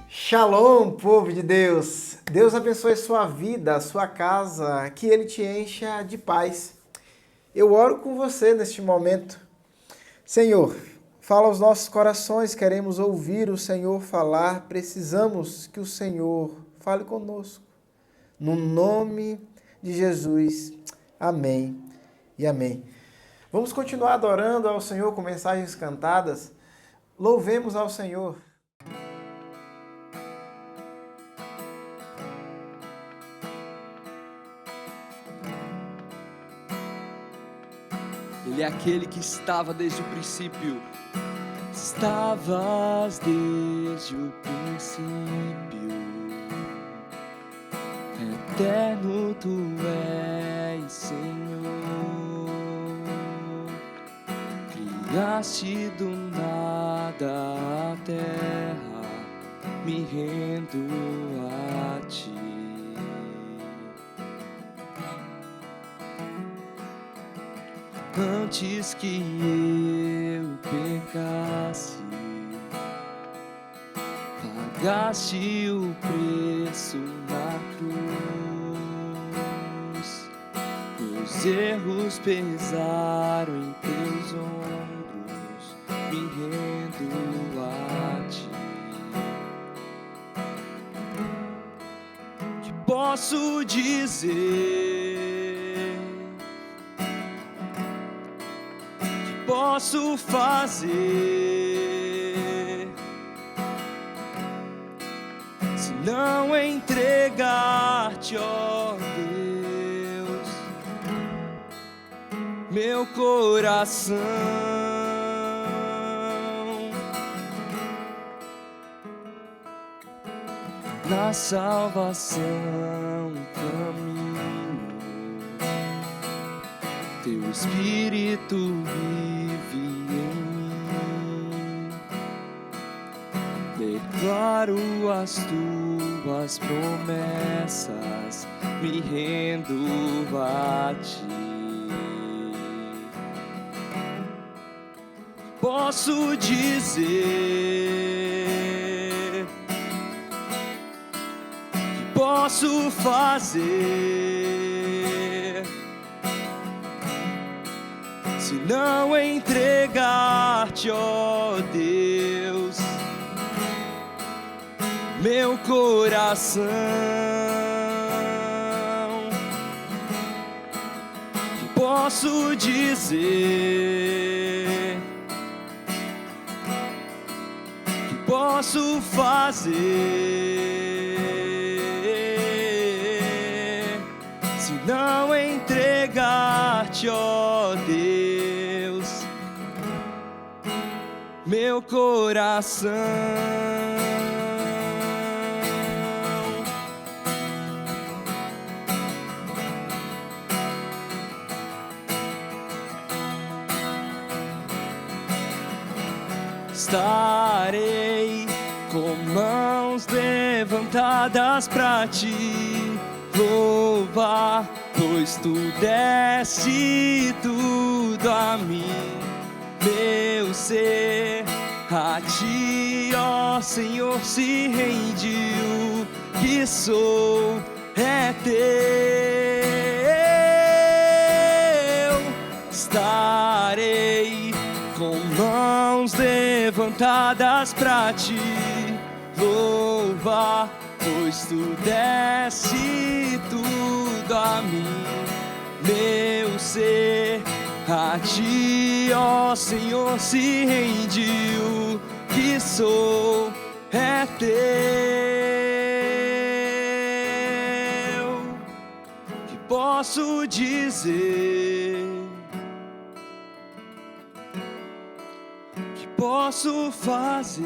Shalom, povo de Deus! Deus abençoe sua vida, sua casa, que Ele te encha de paz. Eu oro com você neste momento. Senhor, fala aos nossos corações, queremos ouvir o Senhor falar, precisamos que o Senhor fale conosco. No nome de Jesus, amém e amém. Vamos continuar adorando ao Senhor com mensagens cantadas. Louvemos ao Senhor. Ele é aquele que estava desde o princípio. Estavas desde o princípio. Eterno tu és, Senhor. Criaste do nada a terra, me rendo a ti. Antes que eu pecasse, pagaste o preço na cruz. Meus erros pesaram em teus ombros, me rendo a ti. Que posso dizer? Posso fazer se não entregar-te, ó Deus, meu coração? Na salvação caminho, teu Espírito vive em mim. Declaro as tuas promessas, me rendo a ti. Posso dizer, que posso fazer se não entregar-te, ó Deus, meu coração? Que posso dizer? Que posso fazer se não entregar-te, ó Deus, meu coração? Estarei com mãos levantadas pra te louvar, pois tu deste tudo a mim, meu ser. A ti, ó Senhor, se rendiu, que sou é teu. Estarei com mãos levantadas pra te louvar, pois tu deste tudo a mim, meu ser. A ti, ó Senhor, se rendiu, que sou é teu. Que posso dizer? Que posso fazer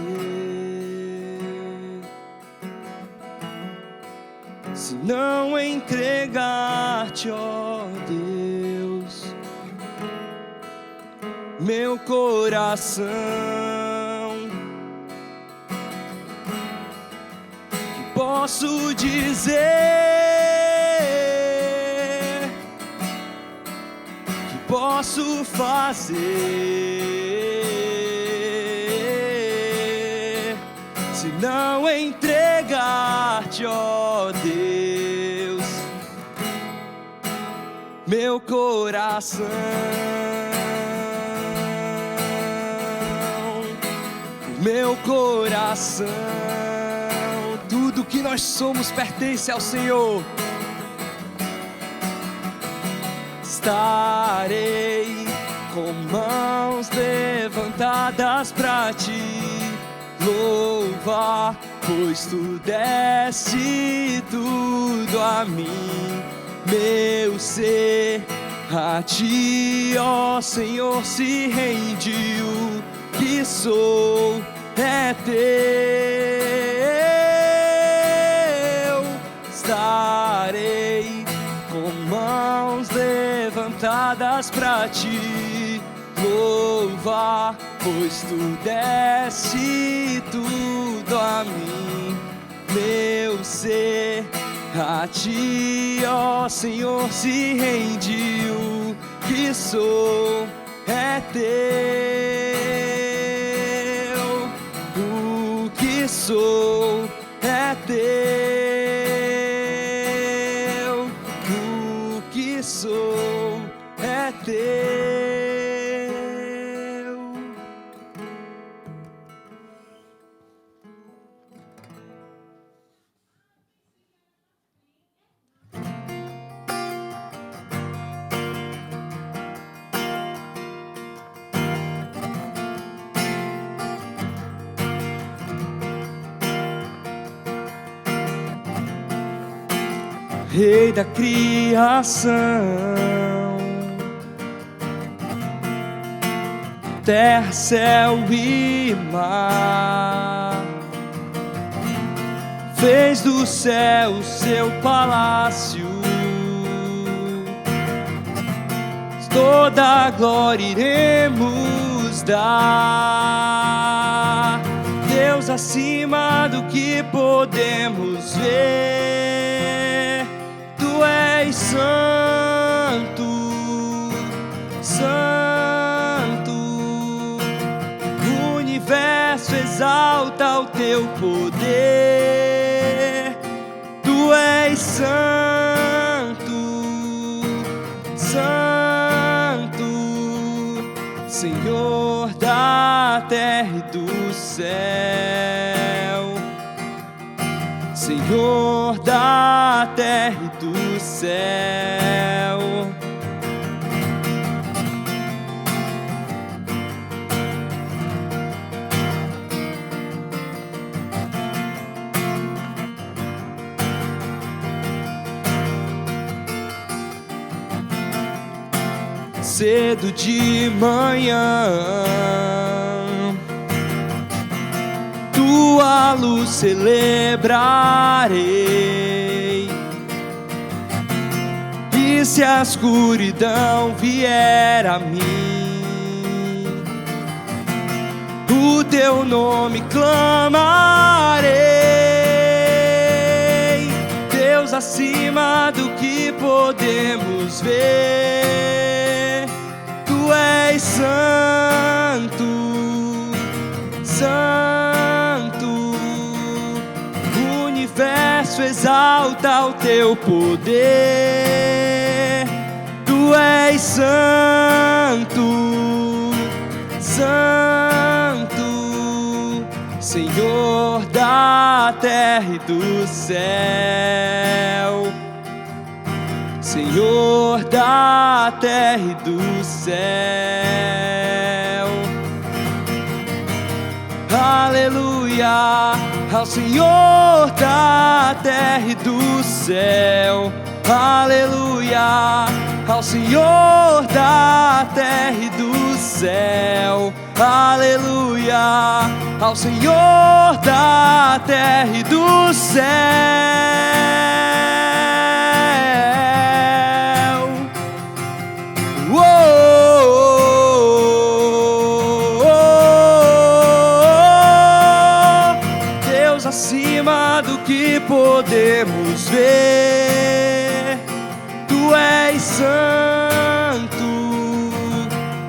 se não entregar-te, ó Deus, meu coração? Que posso dizer? Que posso fazer não entregar-te, ó Deus, meu coração. Meu coração, tudo que nós somos pertence ao Senhor. Estarei com mãos levantadas pra te louvar, pois tu deste tudo a mim, meu ser a ti, ó Senhor, se rende. O que sou é teu. Estarei com mãos levantadas pra te louvar, pois tu deste tudo a mim, meu ser a ti, ó Senhor, se rende. O que sou é teu, o que sou é teu, o que sou é teu. Rei da criação, terra, céu e mar, fez do céu seu palácio, toda a glória iremos dar. Deus acima do que podemos ver, tu és santo, santo. O universo exalta o teu poder, tu és santo, santo, Senhor da terra e do céu, Senhor da terra e do céu. Cedo de manhã, tua luz celebrarei, e se a escuridão vier a mim, o teu nome clamarei. Deus acima do que podemos ver, tu és santo, santo. O universo exalta o teu poder, tu és santo, santo, Senhor da terra e do céu, Senhor da terra e do céu. Aleluia ao Senhor da terra e do céu. Aleluia ao Senhor da terra e do céu. Aleluia ao Senhor da terra e do céu. Deus acima do que podemos ver, tu és santo,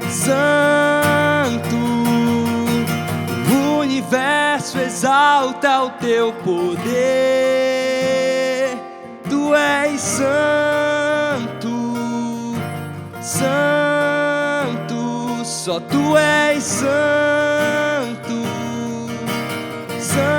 santo. O universo universo exalta o teu poder. Tu és santo, santo, só tu és santo, santo.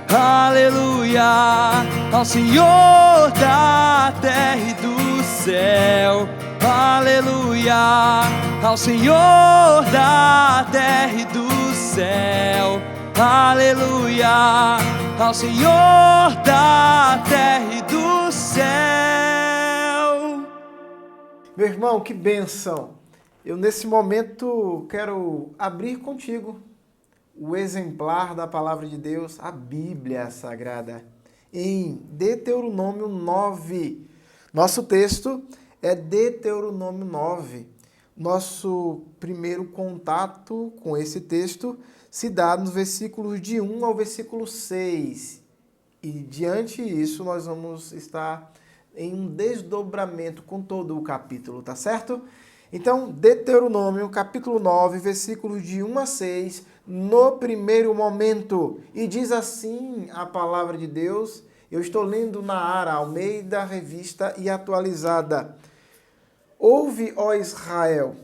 Aleluia ao Senhor da terra e do céu. Aleluia ao Senhor da terra e do céu. Aleluia ao Senhor da terra e do céu. Meu irmão, que bênção! Eu nesse momento quero abrir contigo o exemplar da palavra de Deus, a Bíblia Sagrada, em Deuteronômio 9. Nosso texto é Deuteronômio 9. Nosso primeiro contato com esse texto se dá nos versículos de 1 ao versículo 6. E diante disso nós vamos estar em um desdobramento com todo o capítulo, tá certo? Então, Deuteronômio, capítulo 9, versículos de 1 a 6, no primeiro momento. E diz assim a palavra de Deus, eu estou lendo na Ara Almeida, Revista e Atualizada. Ouve, ó Israel,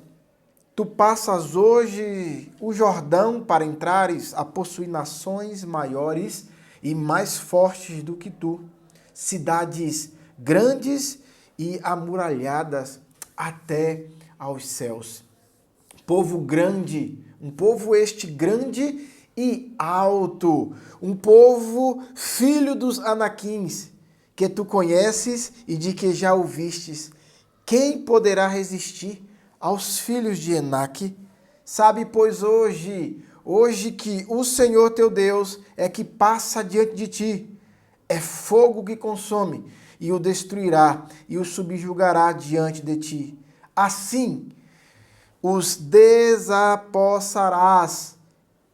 tu passas hoje o Jordão para entrares a possuir nações maiores e mais fortes do que tu, cidades grandes e amuralhadas até aos céus. Povo grande, um povo este grande e alto, um povo filho dos Anaquins, que tu conheces e de que já ouvistes. Quem poderá resistir aos filhos de Enaque? Sabe, pois, hoje que o Senhor teu Deus é que passa diante de ti, é fogo que consome, e o destruirá, e o subjugará diante de ti. Assim, os desapossarás,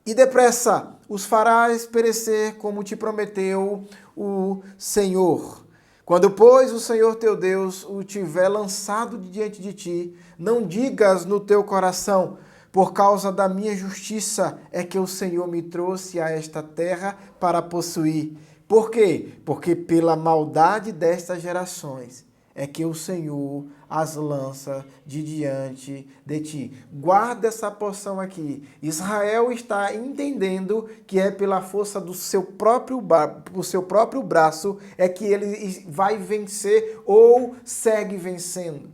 e depressa os farás perecer, como te prometeu o Senhor. Quando, pois, o Senhor teu Deus o tiver lançado diante de ti, não digas no teu coração, por causa da minha justiça é que o Senhor me trouxe a esta terra para possuir. Por quê? Porque pela maldade destas gerações é que o Senhor as lança de diante de ti. Guarda essa porção aqui. Israel está entendendo que é pela força do seu próprio braço é que ele vai vencer ou segue vencendo.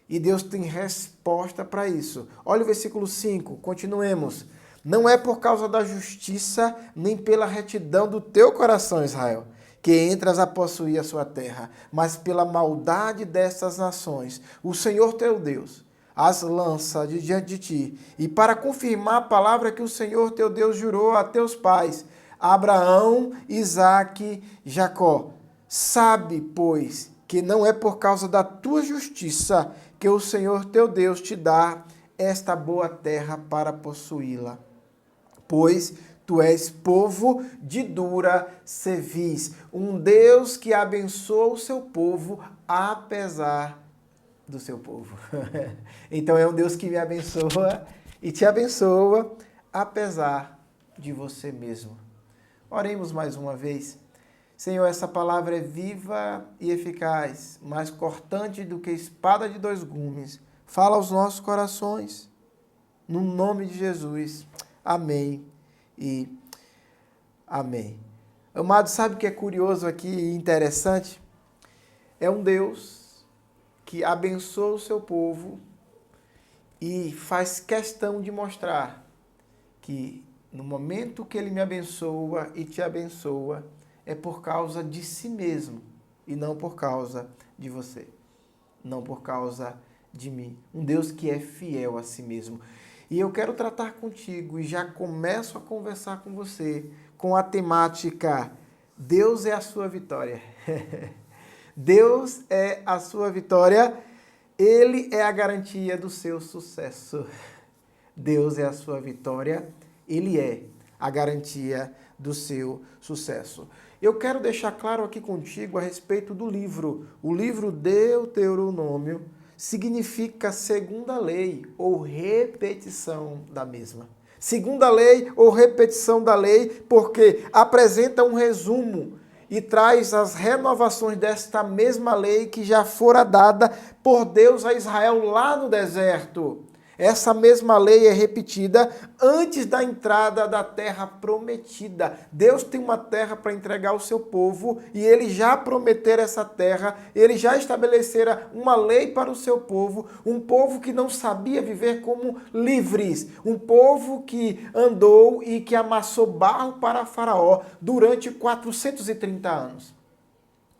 E Deus tem resposta para isso. Olha o versículo 5, continuemos. Não é por causa da justiça, nem pela retidão do teu coração, Israel, que entras a possuir a sua terra, mas pela maldade destas nações. O Senhor teu Deus as lança de diante de ti. E para confirmar a palavra que o Senhor teu Deus jurou a teus pais, Abraão, Isaque, Jacó. Sabe, pois, que não é por causa da tua justiça que o Senhor teu Deus te dá esta boa terra para possuí-la. Pois tu és povo de dura cerviz, um Deus que abençoa o seu povo apesar do seu povo. Então é um Deus que me abençoa e te abençoa apesar de você mesmo. Oremos mais uma vez. Senhor, essa palavra é viva e eficaz, mais cortante do que espada de dois gumes. Fala aos nossos corações. No nome de Jesus. Amém e amém. Amado, sabe o que é curioso aqui e interessante? É um Deus que abençoa o seu povo e faz questão de mostrar que no momento que ele me abençoa e te abençoa, é por causa de si mesmo e não por causa de você, não por causa de mim. Um Deus que é fiel a si mesmo. E eu quero tratar contigo e já começo a conversar com você com a temática Deus é a sua vitória. Deus é a sua vitória, Ele é a garantia do seu sucesso. Deus é a sua vitória, Ele é a garantia do seu sucesso. Eu quero deixar claro aqui contigo a respeito do livro, o livro Deuteronômio. significa segunda lei ou repetição da mesma. Segunda lei ou repetição da lei, porque apresenta um resumo e traz as renovações desta mesma lei que já fora dada por Deus a Israel lá no deserto. Essa mesma lei é repetida antes da entrada da terra prometida. Deus tem uma terra para entregar ao seu povo e ele já prometera essa terra, ele já estabelecera uma lei para o seu povo, um povo que não sabia viver como livres, um povo que andou e que amassou barro para Faraó durante 430 anos.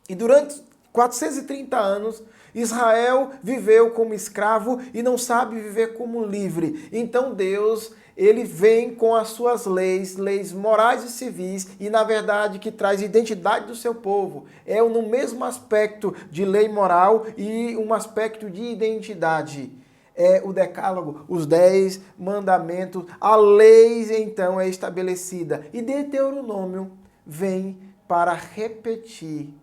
E durante 430 anos, Israel viveu como escravo e não sabe viver como livre. Então Deus, ele vem com as suas leis, leis morais e civis, e na verdade que traz identidade do seu povo. É no mesmo aspecto de lei moral e um aspecto de identidade. É o decálogo, os 10 mandamentos, a lei então é estabelecida. E Deuteronômio vem para repetir,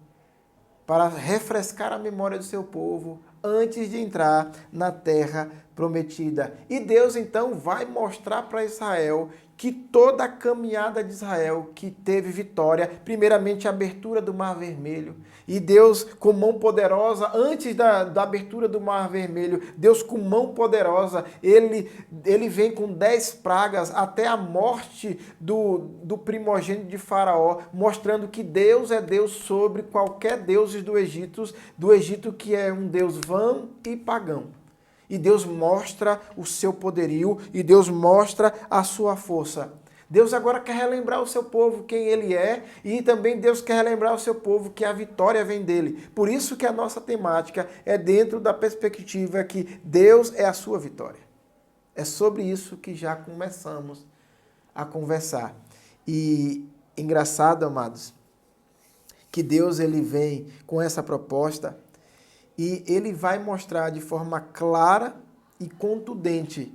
para refrescar a memória do seu povo antes de entrar na terra prometida. E Deus então vai mostrar para Israel que toda a caminhada de Israel que teve vitória, primeiramente a abertura do Mar Vermelho, e Deus com mão poderosa, antes da abertura do Mar Vermelho, Deus com mão poderosa, ele vem com 10 pragas até a morte do primogênito de Faraó, mostrando que Deus é Deus sobre qualquer deuses do Egito que é um Deus vão e pagão. E Deus mostra o seu poderio e Deus mostra a sua força. Deus agora quer relembrar o seu povo quem ele é e também Deus quer relembrar o seu povo que a vitória vem dele. Por isso que a nossa temática é dentro da perspectiva que Deus é a sua vitória. É sobre isso que já começamos a conversar. E engraçado, amados, que Deus ele vem com essa proposta e ele vai mostrar de forma clara e contundente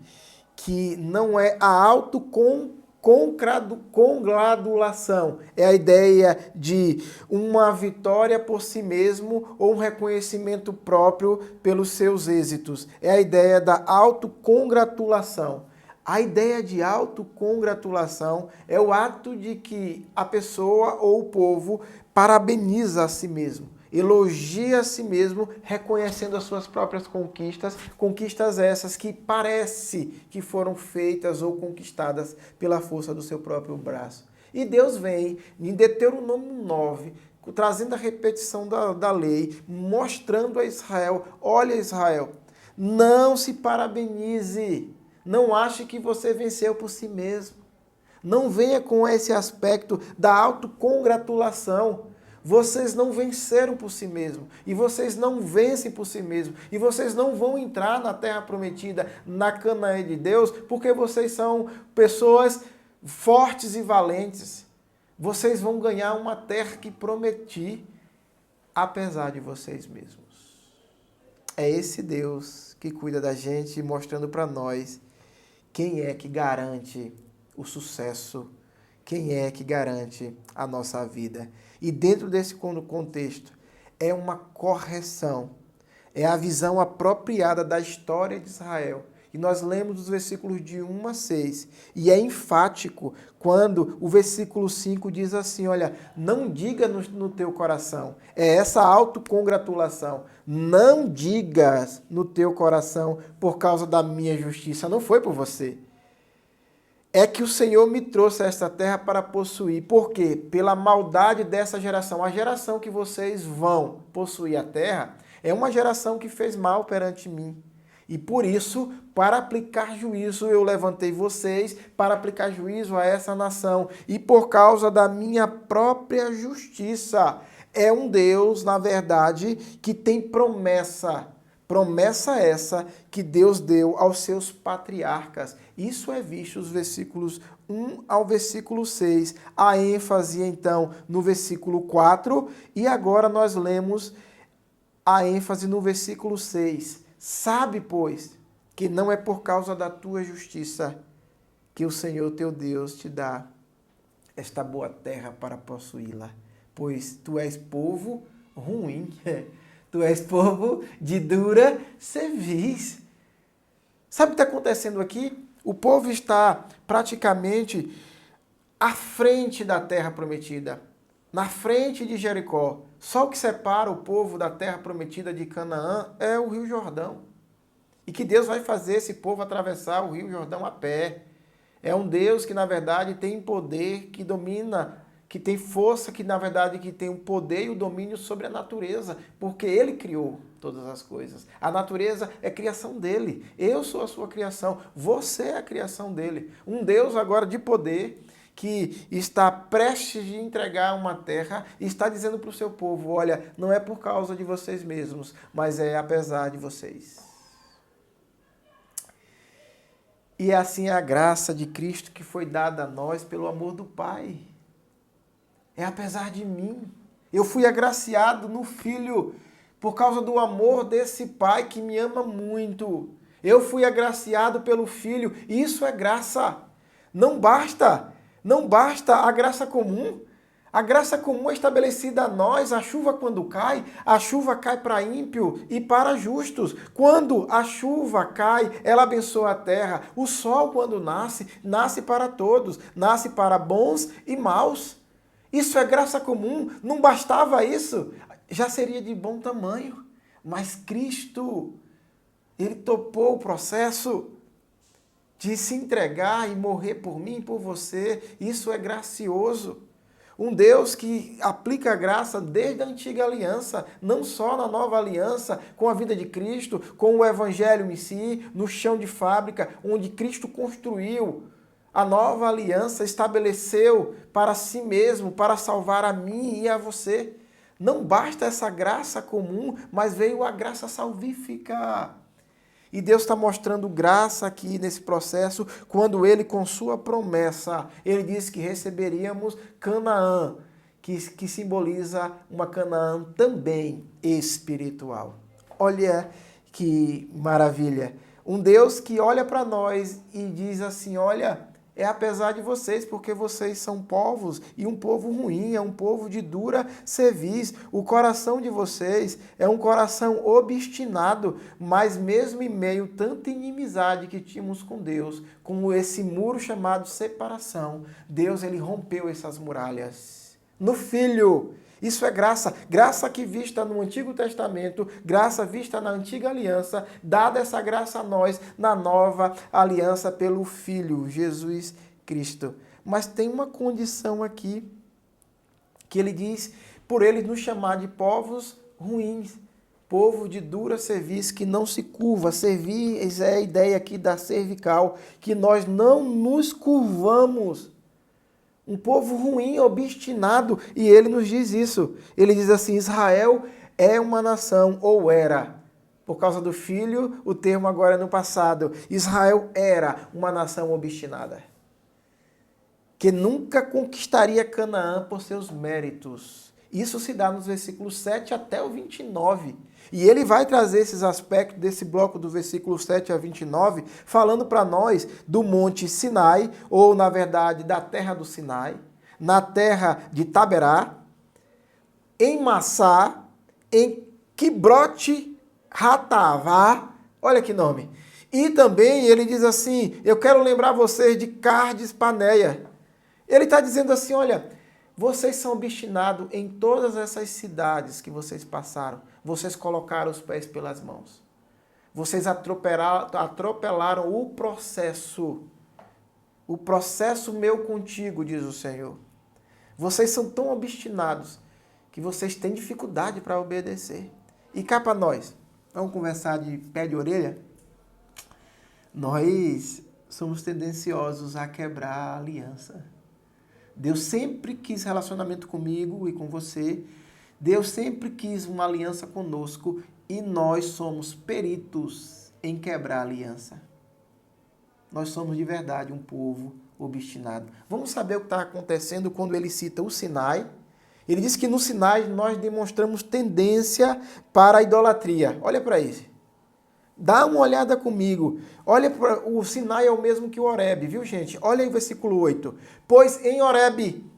que não é a autocongratulação, é a ideia de uma vitória por si mesmo ou um reconhecimento próprio pelos seus êxitos. É a ideia da autocongratulação. A ideia de autocongratulação é o ato de que a pessoa ou o povo parabeniza a si mesmo, elogia a si mesmo, reconhecendo as suas próprias conquistas, conquistas essas que parece que foram feitas ou conquistadas pela força do seu próprio braço. E Deus vem em Deuteronômio 9, trazendo a repetição da lei, mostrando a Israel, olha Israel, não se parabenize, não ache que você venceu por si mesmo. Não venha com esse aspecto da autocongratulação. Vocês não venceram por si mesmos, e vocês não vencem por si mesmos, e vocês não vão entrar na terra prometida, na Canaã de Deus, porque vocês são pessoas fortes e valentes. Vocês vão ganhar uma terra que prometi, apesar de vocês mesmos. É esse Deus que cuida da gente, mostrando para nós quem é que garante o sucesso, quem é que garante a nossa vida. E dentro desse contexto, é uma correção, é a visão apropriada da história de Israel. E nós lemos os versículos de 1 a 6, e é enfático quando o versículo 5 diz assim, olha, não diga no teu coração, é essa autocongratulação, não digas no teu coração por causa da minha justiça, não foi por você. É que o Senhor me trouxe a esta terra para possuir. Por quê? Pela maldade dessa geração. A geração que vocês vão possuir a terra é uma geração que fez mal perante mim. E por isso, para aplicar juízo, eu levantei vocês para aplicar juízo a essa nação. E por causa da minha própria justiça. É um Deus, na verdade, que tem promessa. Promessa essa que Deus deu aos seus patriarcas. Isso é visto os versículos 1 ao versículo 6. A ênfase, então, no versículo 4. E agora nós lemos a ênfase no versículo 6. Sabe, pois, que não é por causa da tua justiça que o Senhor teu Deus te dá esta boa terra para possuí-la. Pois tu és povo ruim. Tu és povo de dura cerviz. Sabe o que está acontecendo aqui? O povo está praticamente à frente da terra prometida, na frente de Jericó. Só o que separa o povo da terra prometida de Canaã é o Rio Jordão. E que Deus vai fazer esse povo atravessar o Rio Jordão a pé. É um Deus que, na verdade, tem poder, que domina, que tem força, que, na verdade, que tem o poder e o domínio sobre a natureza, porque Ele criou todas as coisas. A natureza é criação dele. Eu sou a sua criação. Você é a criação dele. Um Deus agora de poder, que está prestes de entregar uma terra e está dizendo para o seu povo, olha, não é por causa de vocês mesmos, mas é apesar de vocês. E assim é a graça de Cristo que foi dada a nós pelo amor do Pai. É apesar de mim. Eu fui agraciado no Filho por causa do amor desse Pai que me ama muito. Eu fui agraciado pelo Filho. Isso é graça. Não basta a graça comum. A graça comum é estabelecida a nós, a chuva quando cai, a chuva cai para ímpio e para justos. Quando a chuva cai, ela abençoa a terra. O sol quando nasce, nasce para todos, nasce para bons e maus. Isso é graça comum, não bastava isso, já seria de bom tamanho. Mas Cristo, Ele topou o processo de se entregar e morrer por mim e por você. Isso é gracioso. Um Deus que aplica a graça desde a antiga aliança, não só na nova aliança, com a vida de Cristo, com o Evangelho em si, no chão de fábrica, onde Cristo construiu a nova aliança, estabeleceu para si mesmo, para salvar a mim e a você. Não basta essa graça comum, mas veio a graça salvífica. E Deus está mostrando graça aqui nesse processo, quando Ele, com sua promessa, Ele disse que receberíamos Canaã, que simboliza uma Canaã também espiritual. Olha que maravilha! Um Deus que olha para nós e diz assim, olha, é apesar de vocês, porque vocês são povos e um povo ruim, é um povo de dura cerviz. O coração de vocês é um coração obstinado, mas mesmo em meio a tanta inimizade que tínhamos com Deus, com esse muro chamado separação, Deus ele rompeu essas muralhas. No Filho. Isso é graça, graça que vista no Antigo Testamento, graça vista na Antiga Aliança, dada essa graça a nós na Nova Aliança pelo Filho, Jesus Cristo. Mas tem uma condição aqui, que ele diz, por ele nos chamar de povos ruins, povo de dura cerviz, que não se curva. Cerviz é a ideia aqui da cervical, que nós não nos curvamos. Um povo ruim, obstinado, e ele nos diz isso. Ele diz assim, Israel é uma nação, ou era. Por causa do filho, o termo agora é no passado. Israel era uma nação obstinada, que nunca conquistaria Canaã por seus méritos. Isso se dá nos versículos 7 até o 29. E ele vai trazer esses aspectos desse bloco do versículo 7 a 29, falando para nós do Monte Sinai, ou na verdade da terra do Sinai, na terra de Taberá, em Massá, em Quibrote Hatavá, olha que nome. E também ele diz assim, eu quero lembrar vocês de Cardes Paneia. Ele está dizendo assim, olha, vocês são obstinados em todas essas cidades que vocês passaram. Vocês colocaram os pés pelas mãos. Vocês atropelaram o processo. O processo meu contigo, diz o Senhor. Vocês são tão obstinados que vocês têm dificuldade para obedecer. E cá para nós, vamos conversar de pé de orelha? Nós somos tendenciosos a quebrar a aliança. Deus sempre quis relacionamento comigo e com você. Deus sempre quis uma aliança conosco e nós somos peritos em quebrar a aliança. Nós somos de verdade um povo obstinado. Vamos saber o que está acontecendo quando ele cita o Sinai. Ele diz que no Sinai nós demonstramos tendência para a idolatria. Olha para isso. Dá uma olhada comigo. Olha, o Sinai é o mesmo que o Horebe, viu gente? Olha aí o versículo 8. Pois em Horebe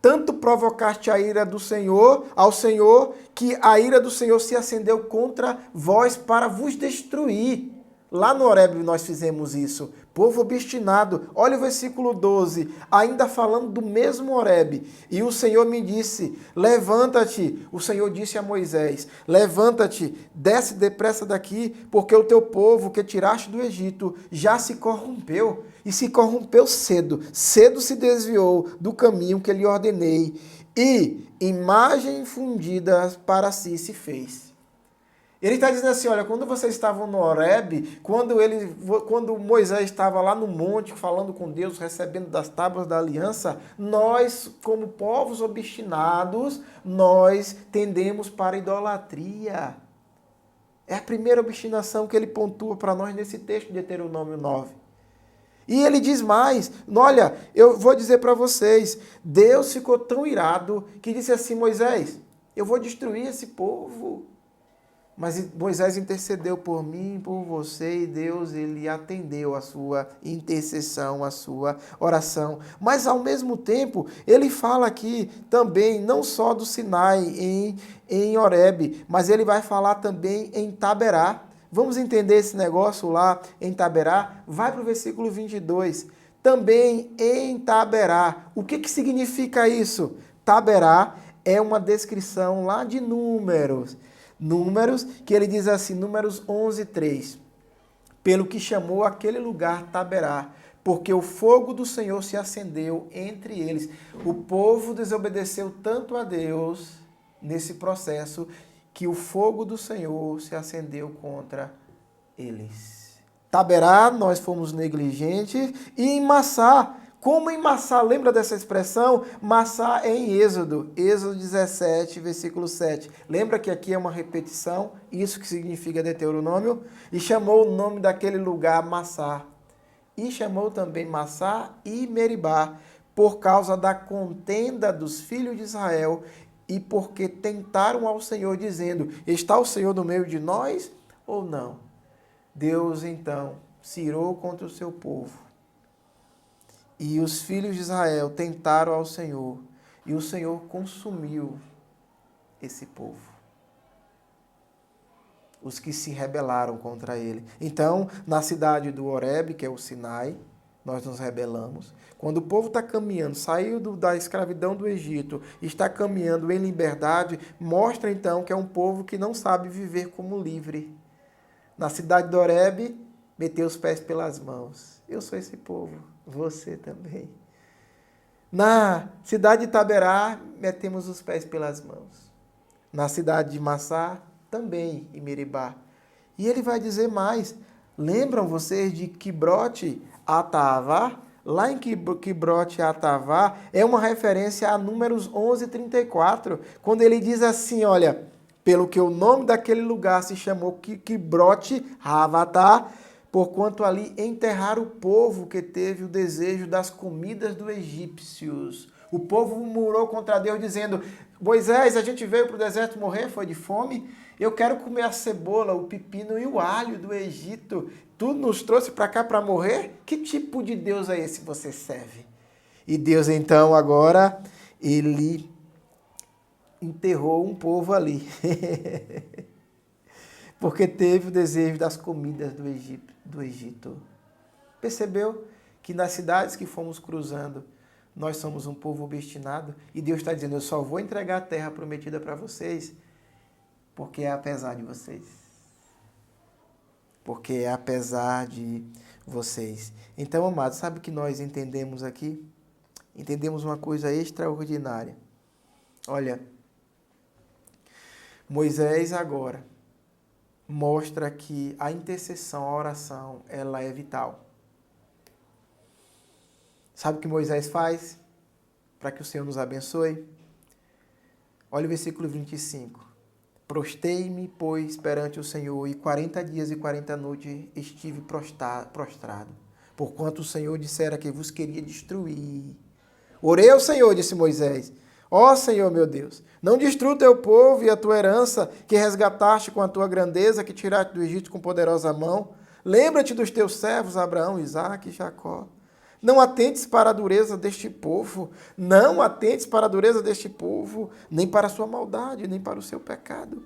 Tanto provocaste a ira do Senhor, ao Senhor, que a ira do Senhor se acendeu contra vós para vos destruir. Lá no Horebe nós fizemos isso. Povo obstinado. Olha o versículo 12, ainda falando do mesmo Horebe. E o Senhor me disse, levanta-te. O Senhor disse a Moisés, levanta-te, desce depressa daqui, porque o teu povo que tiraste do Egito já se corrompeu. E se corrompeu cedo. Cedo se desviou do caminho que lhe ordenei. E imagem fundida para si se fez. Ele está dizendo assim, olha, quando vocês estavam no Horebe, quando Moisés estava lá no monte falando com Deus, recebendo das tábuas da aliança, nós, como povos obstinados, nós tendemos para a idolatria. É a primeira obstinação que ele pontua para nós nesse texto de Deuteronômio 9. E ele diz mais, olha, eu vou dizer para vocês, Deus ficou tão irado que disse assim, Moisés, eu vou destruir esse povo. Mas Moisés intercedeu por mim, por você, e Deus, ele atendeu a sua intercessão, a sua oração. Mas, ao mesmo tempo, ele fala aqui também, não só do Sinai em Horebe, mas ele vai falar também em Taberá. Vamos entender esse negócio lá em Taberá? Vai para o versículo 22. Também em Taberá. O que significa isso? Taberá é uma descrição lá de Números. Números, que ele diz assim, Números 11:3. Pelo que chamou aquele lugar Taberá, porque o fogo do Senhor se acendeu entre eles. O povo desobedeceu tanto a Deus nesse processo, que o fogo do Senhor se acendeu contra eles. Taberá, nós fomos negligentes, e em Massá, como em Massá, lembra dessa expressão? Massá é em Êxodo 17, versículo 7. Lembra que aqui é uma repetição, isso que significa Deuteronômio? E chamou o nome daquele lugar Massá. E chamou também Massá e Meribá, por causa da contenda dos filhos de Israel, e porque tentaram ao Senhor, dizendo, está o Senhor no meio de nós ou não? Deus, então, se irou contra o seu povo. E os filhos de Israel tentaram ao Senhor, e o Senhor consumiu esse povo. Os que se rebelaram contra ele. Então, na cidade do Horebe, que é o Sinai, nós nos rebelamos. Quando o povo está caminhando, saiu da escravidão do Egito, está caminhando em liberdade, mostra então que é um povo que não sabe viver como livre. Na cidade do Horebe, meteu os pés pelas mãos. Eu sou esse povo, você também. Na cidade de Taberá, metemos os pés pelas mãos. Na cidade de Massá, também, em Meribá. E ele vai dizer mais. Lembram vocês de Quibrote Atavá? Lá em Quibrote Atavá é uma referência a Números 11:34, quando ele diz assim, olha, pelo que o nome daquele lugar se chamou Quibrote Havatá, porquanto ali enterraram o povo que teve o desejo das comidas dos egípcios. O povo murmurou contra Deus, dizendo, Moisés, a gente veio para o deserto morrer, foi de fome? Eu quero comer a cebola, o pepino e o alho do Egito. Tu nos trouxe para cá para morrer? Que tipo de Deus é esse que você serve? E Deus, então, agora, ele enterrou um povo ali. Porque teve o desejo das comidas do Egito. Percebeu que nas cidades que fomos cruzando, nós somos um povo obstinado e Deus está dizendo, eu só vou entregar a terra prometida para vocês, porque é apesar de vocês. Porque é apesar de vocês. Então, amados, sabe o que nós entendemos aqui? Entendemos uma coisa extraordinária. Olha, Moisés agora mostra que a intercessão, a oração, ela é vital. Sabe o que Moisés faz para que o Senhor nos abençoe? Olha o versículo 25. Prostei-me, pois, perante o Senhor, e 40 dias e 40 noites estive prostrado, porquanto o Senhor dissera que vos queria destruir. Orei ao Senhor, disse Moisés, ó Senhor meu Deus, não destrua o teu povo e a tua herança, que resgataste com a tua grandeza, que tiraste do Egito com poderosa mão. Lembra-te dos teus servos, Abraão, Isaque e Jacó. Não atentes para a dureza deste povo, não atentes para a dureza deste povo, nem para a sua maldade, nem para o seu pecado,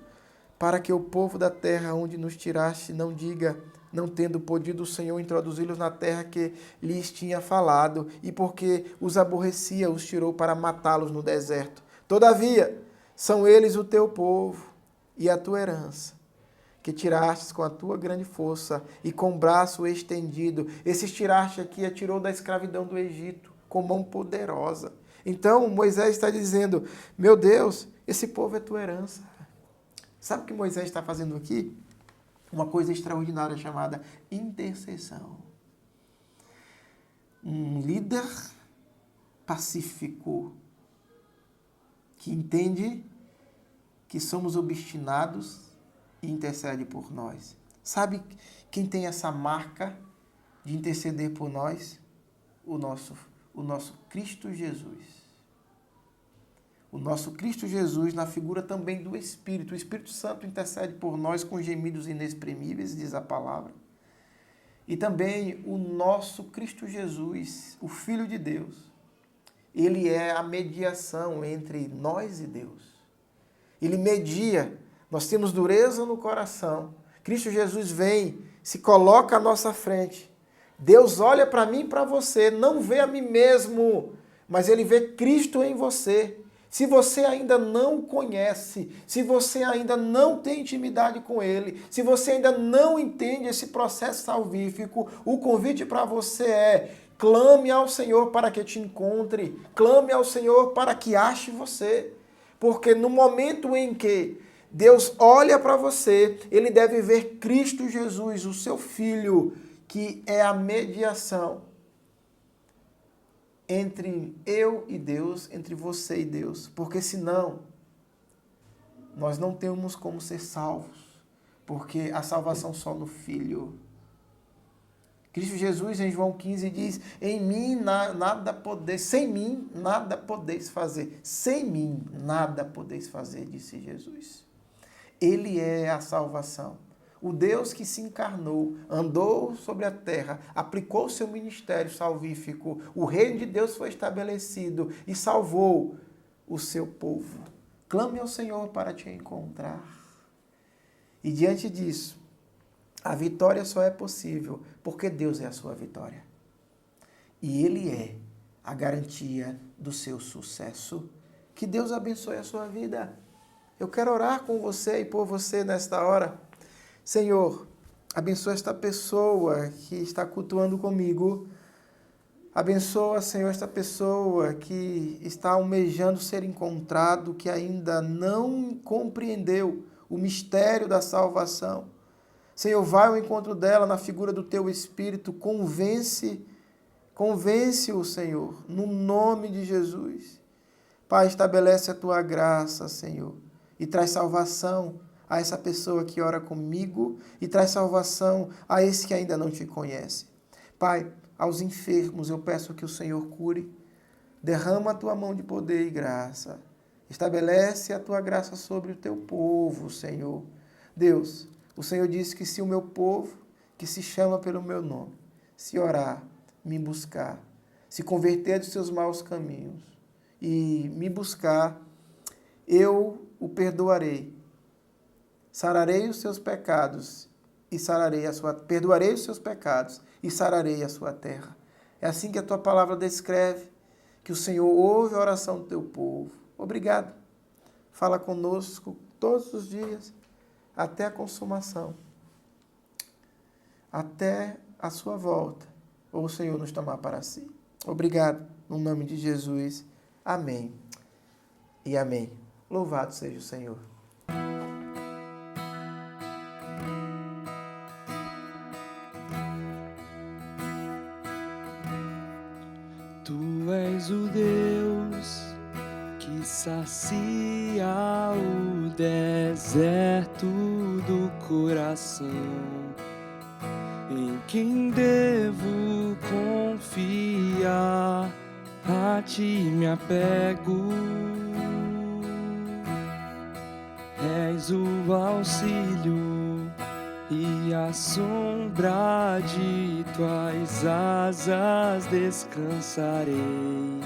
para que o povo da terra onde nos tiraste não diga, não tendo podido o Senhor introduzi-los na terra que lhes tinha falado, e porque os aborrecia, os tirou para matá-los no deserto. Todavia, são eles o teu povo e a tua herança, que tirastes com a tua grande força e com o braço estendido. Esses tiraste aqui, tirou da escravidão do Egito, com mão poderosa. Então, Moisés está dizendo, meu Deus, esse povo é tua herança. Sabe o que Moisés está fazendo aqui? Uma coisa extraordinária chamada intercessão. Um líder pacífico que entende que somos obstinados e intercede por nós. Sabe quem tem essa marca de interceder por nós? O nosso Cristo Jesus. O nosso Cristo Jesus, na figura também do Espírito. O Espírito Santo intercede por nós com gemidos inexprimíveis, diz a palavra. E também o nosso Cristo Jesus, o Filho de Deus. Ele é a mediação entre nós e Deus. Ele media. Nós temos dureza no coração. Cristo Jesus vem, se coloca à nossa frente. Deus olha para mim e para você, não vê a mim mesmo, mas Ele vê Cristo em você. Se você ainda não conhece, se você ainda não tem intimidade com Ele, se você ainda não entende esse processo salvífico, o convite para você é: clame ao Senhor para que te encontre, clame ao Senhor para que ache você. Porque no momento em que Deus olha para você, Ele deve ver Cristo Jesus, o seu Filho, que é a mediação entre eu e Deus, entre você e Deus. Porque senão, nós não temos como ser salvos. Porque a salvação só no Filho. Cristo Jesus, em João 15, diz, em mim nada podeis, sem mim nada podeis fazer. Sem mim nada podeis fazer, disse Jesus. Ele é a salvação. O Deus que se encarnou, andou sobre a terra, aplicou seu ministério salvífico, o reino de Deus foi estabelecido e salvou o seu povo. Clame ao Senhor para te encontrar. E diante disso, a vitória só é possível porque Deus é a sua vitória. E Ele é a garantia do seu sucesso. Que Deus abençoe a sua vida. Eu quero orar com você e por você nesta hora. Senhor, abençoa esta pessoa que está cultuando comigo. Abençoa, Senhor, esta pessoa que está almejando ser encontrado, que ainda não compreendeu o mistério da salvação. Senhor, vai ao encontro dela na figura do Teu Espírito, convence-o, Senhor, no nome de Jesus. Pai, estabelece a Tua graça, Senhor, e traz salvação a essa pessoa que ora comigo e traz salvação a esse que ainda não Te conhece. Pai, aos enfermos eu peço que o Senhor cure, derrama a Tua mão de poder e graça, estabelece a Tua graça sobre o Teu povo, Senhor. Deus, o Senhor disse que se o meu povo, que se chama pelo meu nome, se orar, me buscar, se converter dos seus maus caminhos e me buscar, eu o perdoarei. Sararei os seus pecados e perdoarei os seus pecados e sararei a sua terra. É assim que a tua palavra descreve, que o Senhor ouve a oração do teu povo. Obrigado. Fala conosco todos os dias, até a consumação, até a sua volta, ou o Senhor nos tomar para si. Obrigado, no nome de Jesus. Amém e amém. Louvado seja o Senhor. Tu és o Deus que sacia o deserto do coração, em quem devo confiar, a ti me apego. És o auxílio e à sombra de tuas asas descansarei.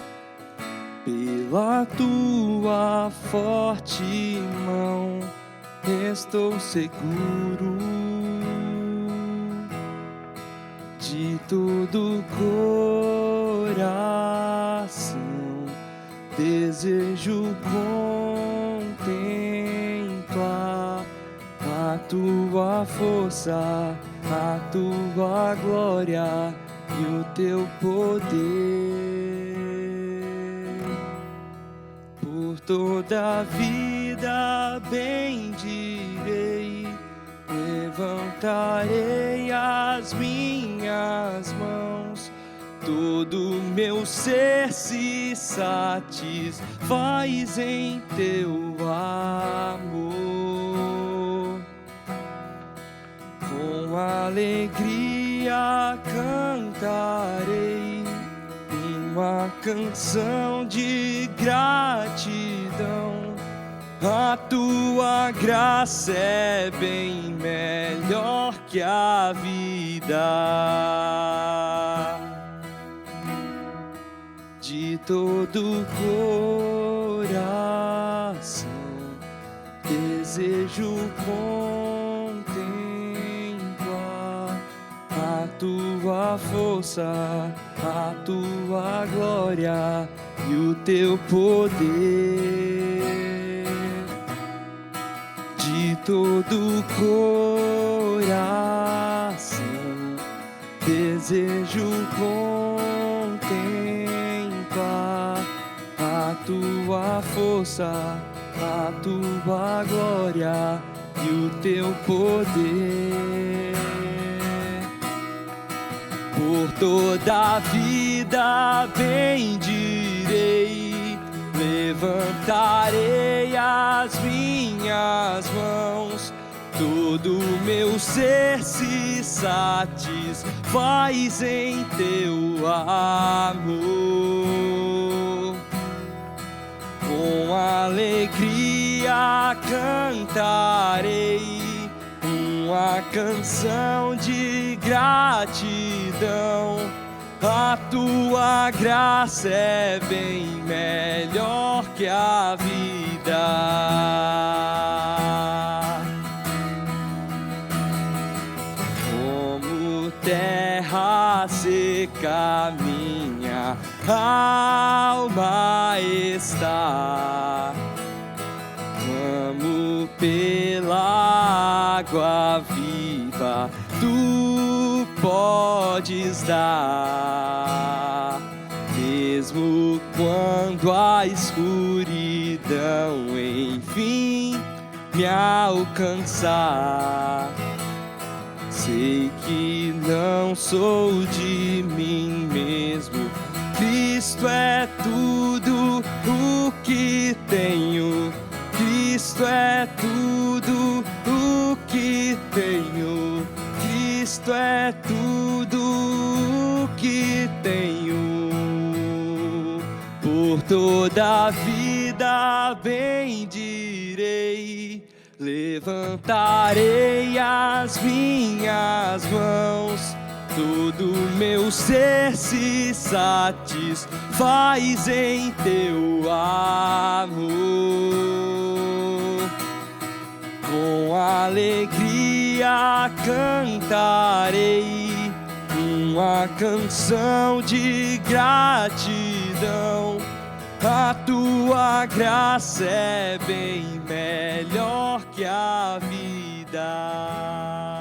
Pela tua forte mão estou seguro. De todo coração desejo contemplar a tua força, a tua glória e o teu poder. Por toda a vida bendirei, levantarei as minhas mãos, todo meu ser se satisfaz em teu amor. Com alegria cantarei uma canção de gratidão. A tua graça é bem melhor que a vida. De todo coração desejo contemplar a tua força, a tua glória e o teu poder. De todo coração desejo contemplar a tua força, a tua glória e o teu poder. Por toda a vida bendirei, levantarei as minhas mãos, todo meu ser se satisfaz em teu amor. Com alegria cantarei uma canção de gratidão. A tua graça é bem melhor que a vida. Como terra seca minha alma está, clamo pela água viva, tu podes dar. Mesmo quando a escuridão enfim me alcançar, sei que não sou de mim mesmo, Cristo é tudo o que tenho. Cristo é tudo o que tenho. Cristo é tudo o que tenho. Por toda a vida bendirei, levantarei as minhas mãos, todo meu ser se satisfaz em teu amor. Com alegria cantarei uma canção de gratidão. A tua graça é bem melhor que a vida.